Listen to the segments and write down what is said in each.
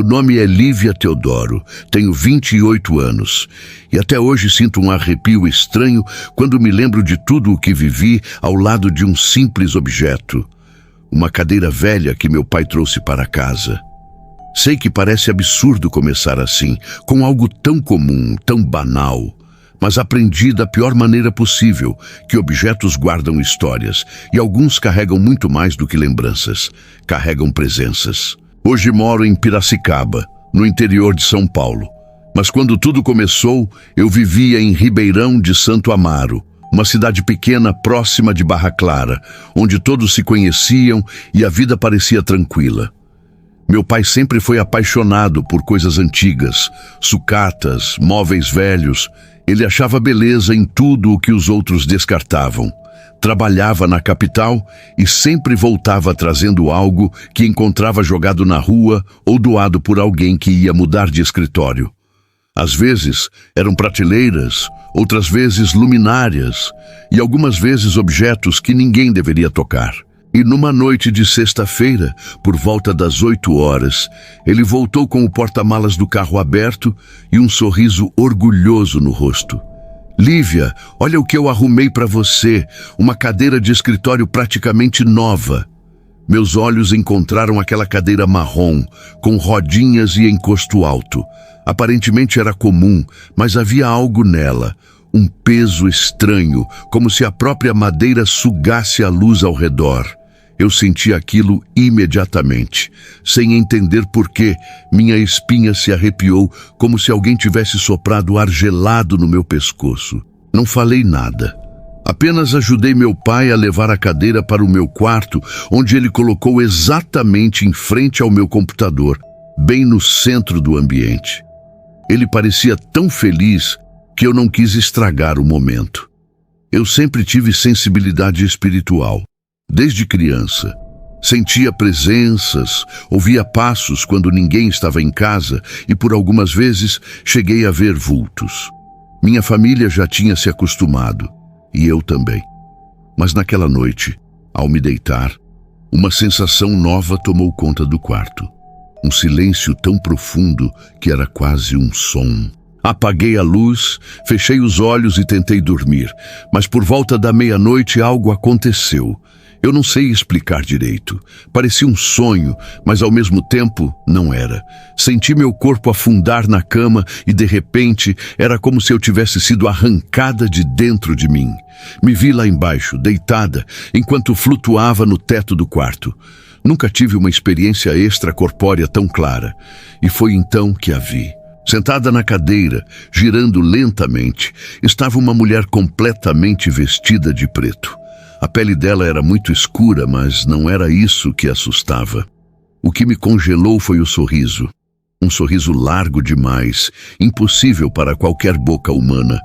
Meu nome é Lívia Teodoro, tenho 28 anos e até hoje sinto um arrepio estranho quando me lembro de tudo o que vivi ao lado de um simples objeto, uma cadeira velha que meu pai trouxe para casa. Sei que parece absurdo começar assim, com algo tão comum, tão banal, mas aprendi da pior maneira possível que objetos guardam histórias e alguns carregam muito mais do que lembranças, carregam presenças. Hoje moro em Piracicaba, no interior de São Paulo. Mas quando tudo começou, eu vivia em Ribeirão de Santo Amaro, uma cidade pequena próxima de Barra Clara, onde todos se conheciam e a vida parecia tranquila. Meu pai sempre foi apaixonado por coisas antigas, sucatas, móveis velhos. Ele achava beleza em tudo o que os outros descartavam. Trabalhava na capital e sempre voltava trazendo algo que encontrava jogado na rua ou doado por alguém que ia mudar de escritório. Às vezes eram prateleiras, outras vezes luminárias e algumas vezes objetos que ninguém deveria tocar. E numa noite de sexta-feira, por volta das 8 horas, ele voltou com o porta-malas do carro aberto e um sorriso orgulhoso no rosto. Lívia, olha o que eu arrumei para você, uma cadeira de escritório praticamente nova. Meus olhos encontraram aquela cadeira marrom, com rodinhas e encosto alto. Aparentemente era comum, mas havia algo nela, um peso estranho, como se a própria madeira sugasse a luz ao redor. Eu senti aquilo imediatamente. Sem entender por quê, minha espinha se arrepiou como se alguém tivesse soprado ar gelado no meu pescoço. Não falei nada. Apenas ajudei meu pai a levar a cadeira para o meu quarto, onde ele colocou exatamente em frente ao meu computador, bem no centro do ambiente. Ele parecia tão feliz que eu não quis estragar o momento. Eu sempre tive sensibilidade espiritual. Desde criança, sentia presenças, ouvia passos quando ninguém estava em casa e por algumas vezes cheguei a ver vultos. Minha família já tinha se acostumado, e eu também. Mas naquela noite, ao me deitar, uma sensação nova tomou conta do quarto. Um silêncio tão profundo que era quase um som. Apaguei a luz, fechei os olhos e tentei dormir, mas por volta da meia-noite algo aconteceu. Eu não sei explicar direito. Parecia um sonho, mas ao mesmo tempo não era. Senti meu corpo afundar na cama e de repente era como se eu tivesse sido arrancada de dentro de mim. Me vi lá embaixo, deitada, enquanto flutuava no teto do quarto. Nunca tive uma experiência extracorpórea tão clara. E foi então que a vi. Sentada na cadeira, girando lentamente, estava uma mulher completamente vestida de preto. A pele dela era muito escura, mas não era isso que assustava. O que me congelou foi o sorriso. Um sorriso largo demais, impossível para qualquer boca humana.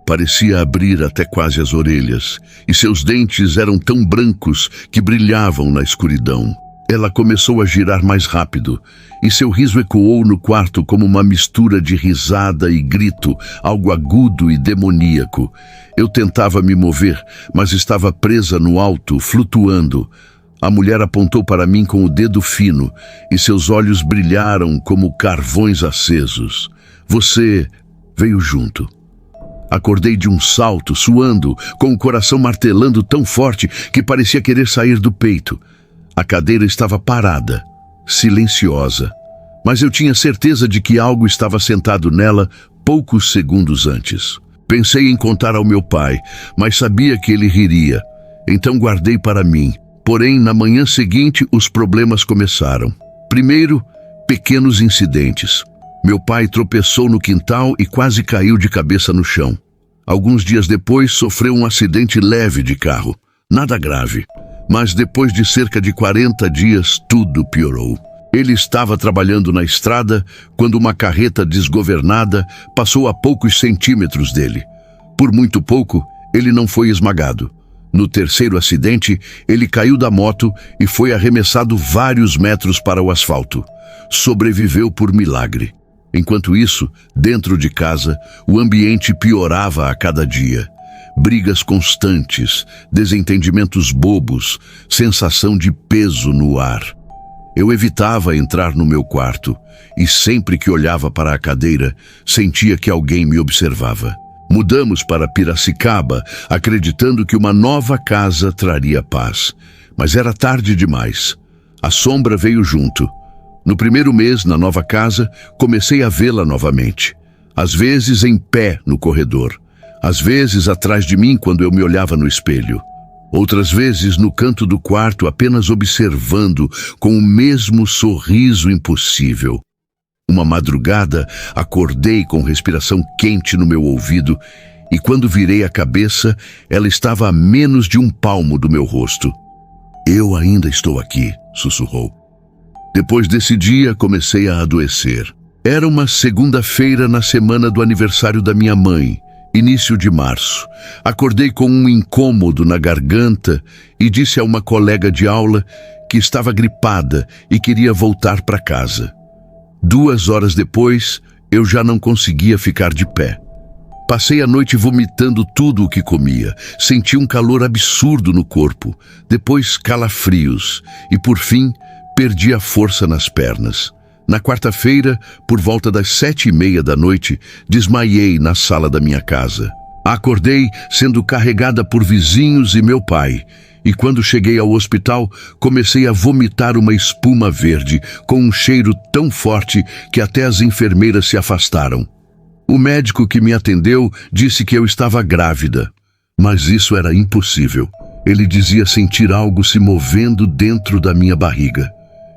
Parecia abrir até quase as orelhas, e seus dentes eram tão brancos que brilhavam na escuridão. Ela começou a girar mais rápido, e seu riso ecoou no quarto como uma mistura de risada e grito, algo agudo e demoníaco. Eu tentava me mover, mas estava presa no alto, flutuando. A mulher apontou para mim com o dedo fino, e seus olhos brilharam como carvões acesos. Você veio junto. Acordei de um salto, suando, com o coração martelando tão forte que parecia querer sair do peito. A cadeira estava parada, silenciosa, mas eu tinha certeza de que algo estava sentado nela poucos segundos antes. Pensei em contar ao meu pai, mas sabia que ele riria. Então guardei para mim. Porém, na manhã seguinte, os problemas começaram. Primeiro, pequenos incidentes. Meu pai tropeçou no quintal e quase caiu de cabeça no chão. Alguns dias depois, sofreu um acidente leve de carro. Nada grave. Mas depois de cerca de 40 dias, tudo piorou. Ele estava trabalhando na estrada quando uma carreta desgovernada passou a poucos centímetros dele. Por muito pouco, ele não foi esmagado. No terceiro acidente, ele caiu da moto e foi arremessado vários metros para o asfalto. Sobreviveu por milagre. Enquanto isso, dentro de casa, o ambiente piorava a cada dia. Brigas constantes, desentendimentos bobos, sensação de peso no ar. Eu evitava entrar no meu quarto e sempre que olhava para a cadeira, sentia que alguém me observava. Mudamos para Piracicaba, acreditando que uma nova casa traria paz. Mas era tarde demais. A sombra veio junto. No primeiro mês, na nova casa, comecei a vê-la novamente. Às vezes em pé no corredor. Às vezes atrás de mim quando eu me olhava no espelho. Outras vezes no canto do quarto, apenas observando com o mesmo sorriso impossível. Uma madrugada, acordei com respiração quente no meu ouvido e quando virei a cabeça, ela estava a menos de um palmo do meu rosto. Eu ainda estou aqui, sussurrou. Depois desse dia, comecei a adoecer. Era uma segunda-feira na semana do aniversário da minha mãe, início de março. Acordei com um incômodo na garganta e disse a uma colega de aula que estava gripada e queria voltar para casa. 2 horas depois, eu já não conseguia ficar de pé. Passei a noite vomitando tudo o que comia. Senti um calor absurdo no corpo, depois calafrios e, por fim, perdi a força nas pernas. Na quarta-feira, por volta das 7h30 da noite, desmaiei na sala da minha casa. Acordei sendo carregada por vizinhos e meu pai. E quando cheguei ao hospital, comecei a vomitar uma espuma verde, com um cheiro tão forte que até as enfermeiras se afastaram. O médico que me atendeu disse que eu estava grávida, mas isso era impossível. Ele dizia sentir algo se movendo dentro da minha barriga.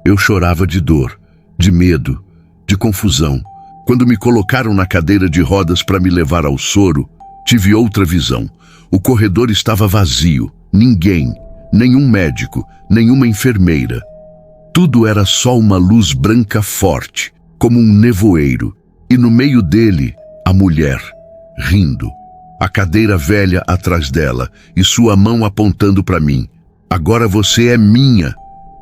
Eu chorava de dor, de medo, de confusão. Quando me colocaram na cadeira de rodas para me levar ao soro, tive outra visão. O corredor estava vazio. Ninguém, nenhum médico, nenhuma enfermeira. Tudo era só uma luz branca forte, como um nevoeiro, e no meio dele, a mulher, rindo. A cadeira velha atrás dela e sua mão apontando para mim. "Agora você é minha",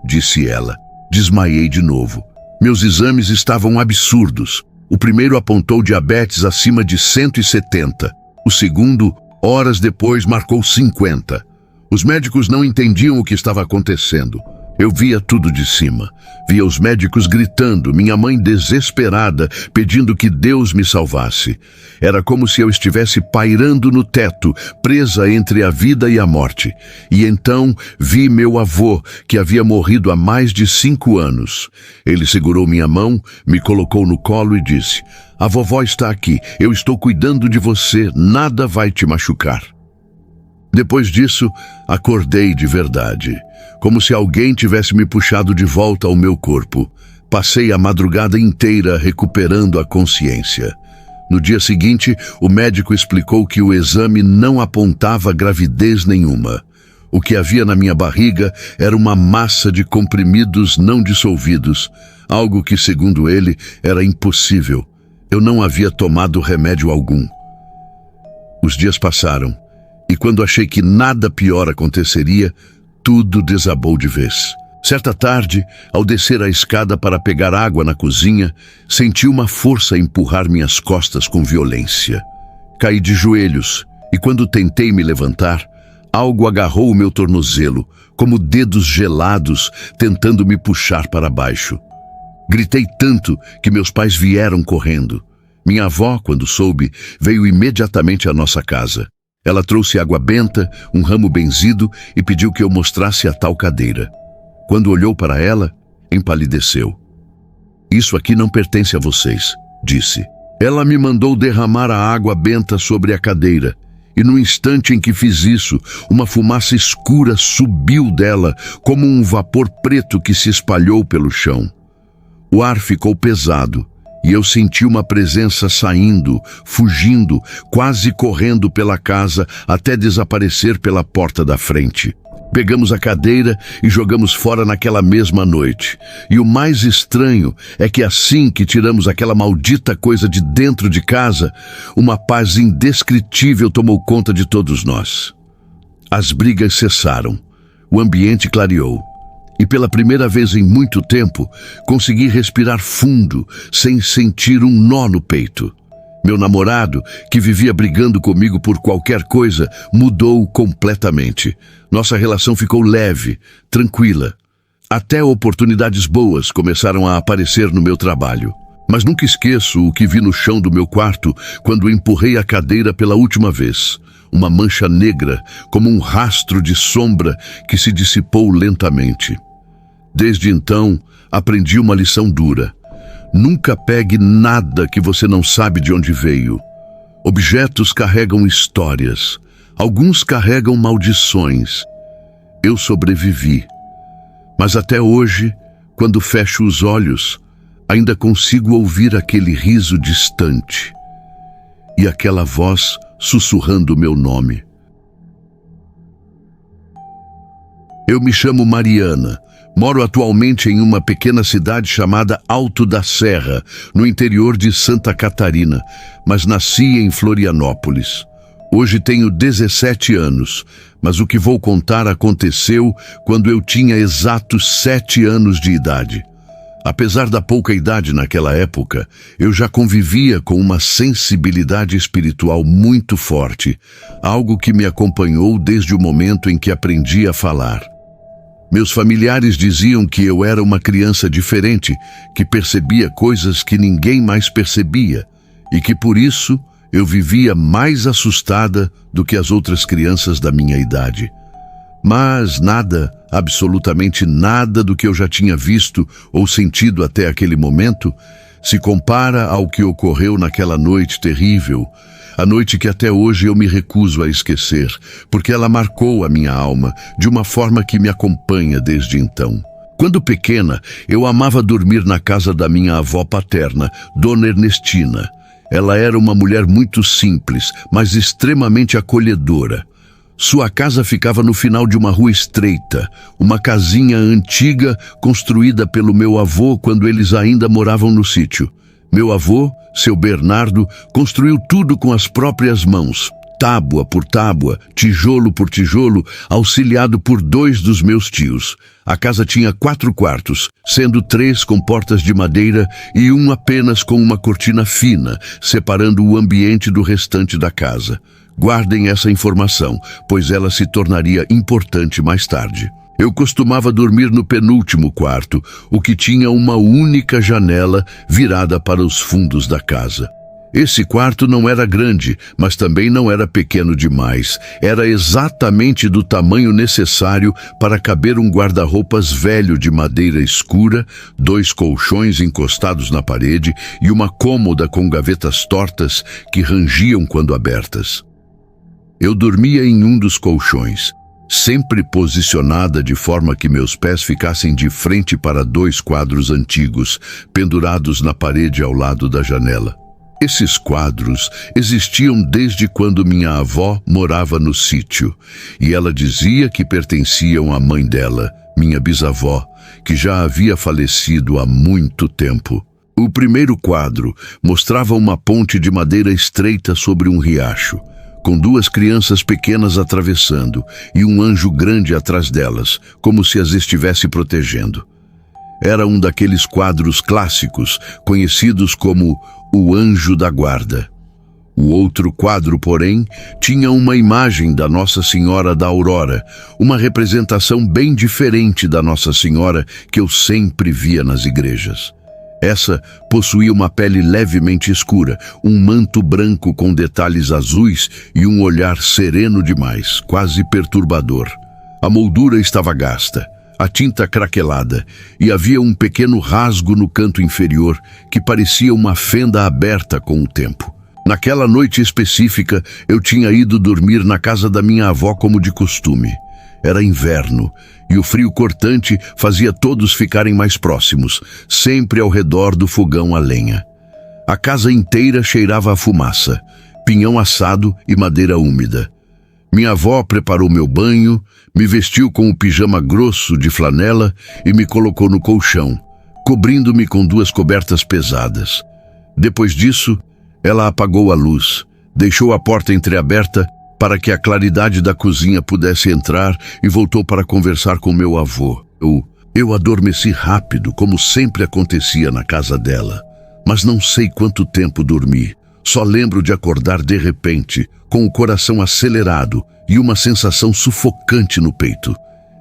disse ela. Desmaiei de novo. Meus exames estavam absurdos. O primeiro apontou diabetes acima de 170. O segundo, horas depois, marcou 50. Os médicos não entendiam o que estava acontecendo. Eu via tudo de cima. Via os médicos gritando, minha mãe desesperada, pedindo que Deus me salvasse. Era como se eu estivesse pairando no teto, presa entre a vida e a morte. E então vi meu avô, que havia morrido há mais de 5 anos. Ele segurou minha mão, me colocou no colo e disse: "A vovó está aqui, eu estou cuidando de você, nada vai te machucar." Depois disso, acordei de verdade, como se alguém tivesse me puxado de volta ao meu corpo. Passei a madrugada inteira recuperando a consciência. No dia seguinte, o médico explicou que o exame não apontava gravidez nenhuma. O que havia na minha barriga era uma massa de comprimidos não dissolvidos, algo que, segundo ele, era impossível. Eu não havia tomado remédio algum. Os dias passaram. E quando achei que nada pior aconteceria, tudo desabou de vez. Certa tarde, ao descer a escada para pegar água na cozinha, senti uma força empurrar minhas costas com violência. Caí de joelhos e quando tentei me levantar, algo agarrou o meu tornozelo, como dedos gelados tentando me puxar para baixo. Gritei tanto que meus pais vieram correndo. Minha avó, quando soube, veio imediatamente à nossa casa. Ela trouxe água benta, um ramo benzido e pediu que eu mostrasse a tal cadeira. Quando olhou para ela, empalideceu. "Isso aqui não pertence a vocês", disse. Ela me mandou derramar a água benta sobre a cadeira, e no instante em que fiz isso, uma fumaça escura subiu dela, como um vapor preto que se espalhou pelo chão. O ar ficou pesado. E eu senti uma presença saindo, fugindo, quase correndo pela casa até desaparecer pela porta da frente. Pegamos a cadeira e jogamos fora naquela mesma noite. E o mais estranho é que assim que tiramos aquela maldita coisa de dentro de casa, uma paz indescritível tomou conta de todos nós. As brigas cessaram. O ambiente clareou. E pela primeira vez em muito tempo, consegui respirar fundo, sem sentir um nó no peito. Meu namorado, que vivia brigando comigo por qualquer coisa, mudou completamente. Nossa relação ficou leve, tranquila. Até oportunidades boas começaram a aparecer no meu trabalho. Mas nunca esqueço o que vi no chão do meu quarto quando empurrei a cadeira pela última vez. Uma mancha negra, como um rastro de sombra que se dissipou lentamente. Desde então, aprendi uma lição dura. Nunca pegue nada que você não sabe de onde veio. Objetos carregam histórias. Alguns carregam maldições. Eu sobrevivi. Mas até hoje, quando fecho os olhos, ainda consigo ouvir aquele riso distante e aquela voz sussurrando meu nome. Eu me chamo Mariana. Moro atualmente em uma pequena cidade chamada Alto da Serra, no interior de Santa Catarina, mas nasci em Florianópolis. Hoje tenho 17 anos, mas o que vou contar aconteceu quando eu tinha exatos 7 anos de idade. Apesar da pouca idade naquela época, eu já convivia com uma sensibilidade espiritual muito forte, algo que me acompanhou desde o momento em que aprendi a falar. Meus familiares diziam que eu era uma criança diferente, que percebia coisas que ninguém mais percebia, e que por isso eu vivia mais assustada do que as outras crianças da minha idade. Mas nada, absolutamente nada do que eu já tinha visto ou sentido até aquele momento, se compara ao que ocorreu naquela noite terrível, a noite que até hoje eu me recuso a esquecer, porque ela marcou a minha alma de uma forma que me acompanha desde então. Quando pequena, eu amava dormir na casa da minha avó paterna, Dona Ernestina. Ela era uma mulher muito simples, mas extremamente acolhedora. Sua casa ficava no final de uma rua estreita, uma casinha antiga construída pelo meu avô quando eles ainda moravam no sítio. Meu avô, seu Bernardo, construiu tudo com as próprias mãos, tábua por tábua, tijolo por tijolo, auxiliado por 2 dos meus tios. A casa tinha 4 quartos, sendo 3 com portas de madeira e um apenas com uma cortina fina, separando o ambiente do restante da casa. Guardem essa informação, pois ela se tornaria importante mais tarde. Eu costumava dormir no penúltimo quarto, o que tinha uma única janela virada para os fundos da casa. Esse quarto não era grande, mas também não era pequeno demais. Era exatamente do tamanho necessário para caber um guarda-roupas velho de madeira escura, 2 colchões encostados na parede e uma cômoda com gavetas tortas que rangiam quando abertas. Eu dormia em um dos colchões, sempre posicionada de forma que meus pés ficassem de frente para 2 quadros antigos, pendurados na parede ao lado da janela. Esses quadros existiam desde quando minha avó morava no sítio, e ela dizia que pertenciam à mãe dela, minha bisavó, que já havia falecido há muito tempo. O primeiro quadro mostrava uma ponte de madeira estreita sobre um riacho, com 2 crianças pequenas atravessando e um anjo grande atrás delas, como se as estivesse protegendo. Era um daqueles quadros clássicos, conhecidos como o Anjo da Guarda. O outro quadro, porém, tinha uma imagem da Nossa Senhora da Aurora, uma representação bem diferente da Nossa Senhora que eu sempre via nas igrejas. Essa possuía uma pele levemente escura, um manto branco com detalhes azuis e um olhar sereno demais, quase perturbador. A moldura estava gasta, a tinta craquelada, e havia um pequeno rasgo no canto inferior que parecia uma fenda aberta com o tempo. Naquela noite específica, eu tinha ido dormir na casa da minha avó como de costume. Era inverno, e o frio cortante fazia todos ficarem mais próximos, sempre ao redor do fogão a lenha. A casa inteira cheirava a fumaça, pinhão assado e madeira úmida. Minha avó preparou meu banho, me vestiu com um pijama grosso de flanela e me colocou no colchão, cobrindo-me com 2 cobertas pesadas. Depois disso, ela apagou a luz, deixou a porta entreaberta para que a claridade da cozinha pudesse entrar e voltou para conversar com meu avô. Eu adormeci rápido, como sempre acontecia na casa dela, mas não sei quanto tempo dormi. Só lembro de acordar de repente, com o coração acelerado e uma sensação sufocante no peito.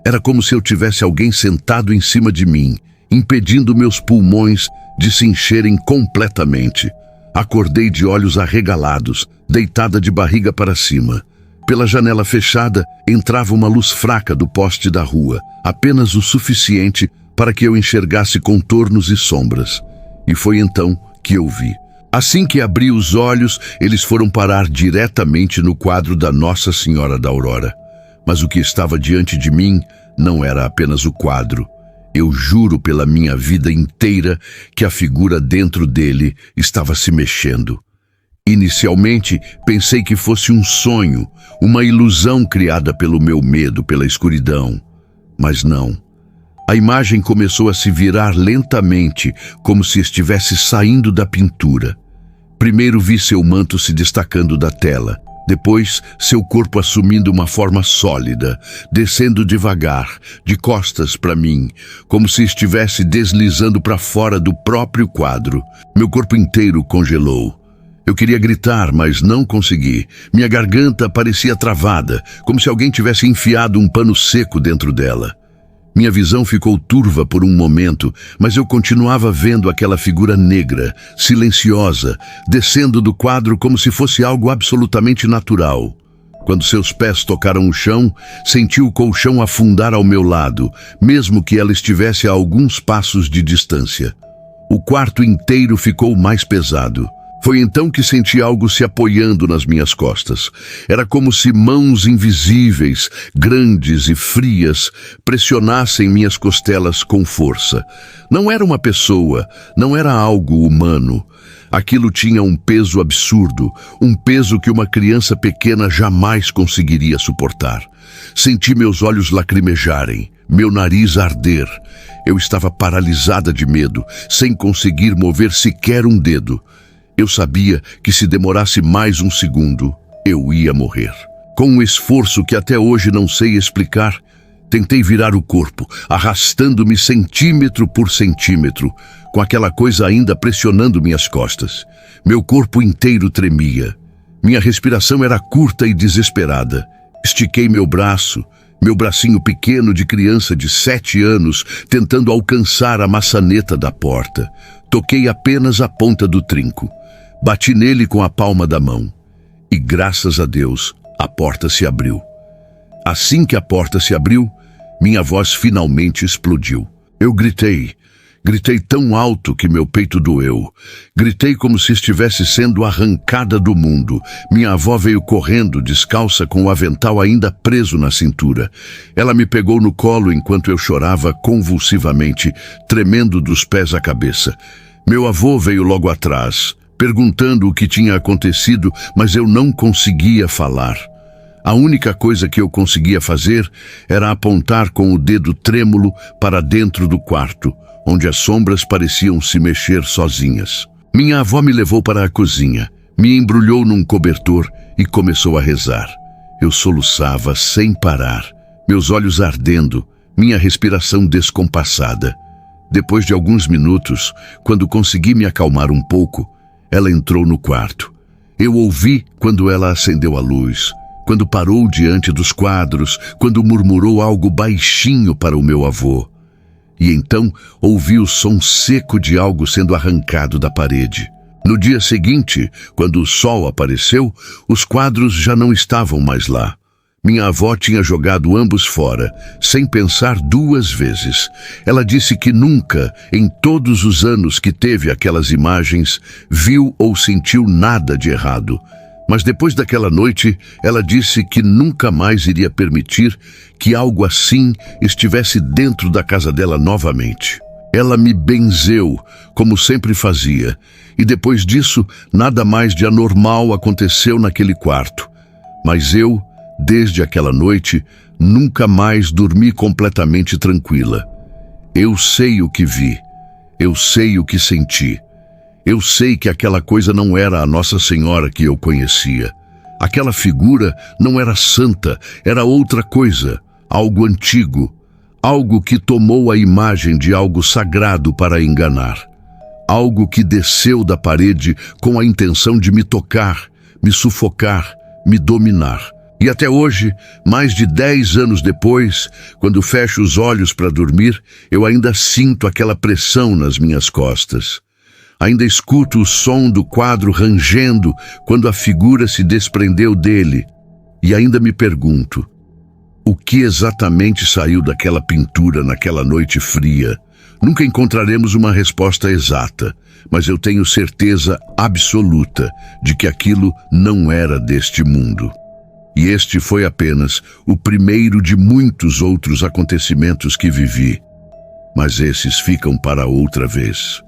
Era como se eu tivesse alguém sentado em cima de mim, impedindo meus pulmões de se encherem completamente. Acordei de olhos arregalados, deitada de barriga para cima. Pela janela fechada, entrava uma luz fraca do poste da rua, apenas o suficiente para que eu enxergasse contornos e sombras. E foi então que eu vi. Assim que abri os olhos, eles foram parar diretamente no quadro da Nossa Senhora da Aurora. Mas o que estava diante de mim não era apenas o quadro. Eu juro pela minha vida inteira que a figura dentro dele estava se mexendo. Inicialmente, pensei que fosse um sonho, uma ilusão criada pelo meu medo, pela escuridão. Mas não. A imagem começou a se virar lentamente, como se estivesse saindo da pintura. Primeiro vi seu manto se destacando da tela. Depois, seu corpo assumindo uma forma sólida, descendo devagar, de costas para mim, como se estivesse deslizando para fora do próprio quadro. Meu corpo inteiro congelou. Eu queria gritar, mas não consegui. Minha garganta parecia travada, como se alguém tivesse enfiado um pano seco dentro dela. Minha visão ficou turva por um momento, mas eu continuava vendo aquela figura negra, silenciosa, descendo do quadro como se fosse algo absolutamente natural. Quando seus pés tocaram o chão, senti o colchão afundar ao meu lado, mesmo que ela estivesse a alguns passos de distância. O quarto inteiro ficou mais pesado. Foi então que senti algo se apoiando nas minhas costas. Era como se mãos invisíveis, grandes e frias, pressionassem minhas costelas com força. Não era uma pessoa, não era algo humano. Aquilo tinha um peso absurdo, um peso que uma criança pequena jamais conseguiria suportar. Senti meus olhos lacrimejarem, meu nariz arder. Eu estava paralisada de medo, sem conseguir mover sequer um dedo. Eu sabia que se demorasse mais um segundo, eu ia morrer. Com um esforço que até hoje não sei explicar, tentei virar o corpo, arrastando-me centímetro por centímetro, com aquela coisa ainda pressionando minhas costas. Meu corpo inteiro tremia. Minha respiração era curta e desesperada. Estiquei meu braço, meu bracinho pequeno de criança de 7 anos, tentando alcançar a maçaneta da porta. Toquei apenas a ponta do trinco. Bati nele com a palma da mão. E graças a Deus, a porta se abriu. Assim que a porta se abriu, minha voz finalmente explodiu. Eu gritei. Gritei tão alto que meu peito doeu. Gritei como se estivesse sendo arrancada do mundo. Minha avó veio correndo, descalça, com o avental ainda preso na cintura. Ela me pegou no colo enquanto eu chorava convulsivamente, tremendo dos pés à cabeça. Meu avô veio logo atrás, perguntando o que tinha acontecido, mas eu não conseguia falar. A única coisa que eu conseguia fazer era apontar com o dedo trêmulo para dentro do quarto, onde as sombras pareciam se mexer sozinhas. Minha avó me levou para a cozinha, me embrulhou num cobertor e começou a rezar. Eu soluçava sem parar, meus olhos ardendo, minha respiração descompassada. Depois de alguns minutos, quando consegui me acalmar um pouco, ela entrou no quarto. Eu ouvi quando ela acendeu a luz, quando parou diante dos quadros, quando murmurou algo baixinho para o meu avô. E então ouvi o som seco de algo sendo arrancado da parede. No dia seguinte, quando o sol apareceu, os quadros já não estavam mais lá. Minha avó tinha jogado ambos fora, sem pensar 2 vezes. Ela disse que nunca, em todos os anos que teve aquelas imagens, viu ou sentiu nada de errado. Mas depois daquela noite, ela disse que nunca mais iria permitir que algo assim estivesse dentro da casa dela novamente. Ela me benzeu, como sempre fazia, e depois disso, nada mais de anormal aconteceu naquele quarto. Mas eu, desde aquela noite, nunca mais dormi completamente tranquila. Eu sei o que vi, eu sei o que senti. Eu sei que aquela coisa não era a Nossa Senhora que eu conhecia. Aquela figura não era santa, era outra coisa, algo antigo, algo que tomou a imagem de algo sagrado para enganar. Algo que desceu da parede com a intenção de me tocar, me sufocar, me dominar. E até hoje, mais de 10 anos depois, quando fecho os olhos para dormir, eu ainda sinto aquela pressão nas minhas costas. Ainda escuto o som do quadro rangendo quando a figura se desprendeu dele. E ainda me pergunto, o que exatamente saiu daquela pintura naquela noite fria? Nunca encontraremos uma resposta exata, mas eu tenho certeza absoluta de que aquilo não era deste mundo. E este foi apenas o primeiro de muitos outros acontecimentos que vivi. Mas esses ficam para outra vez.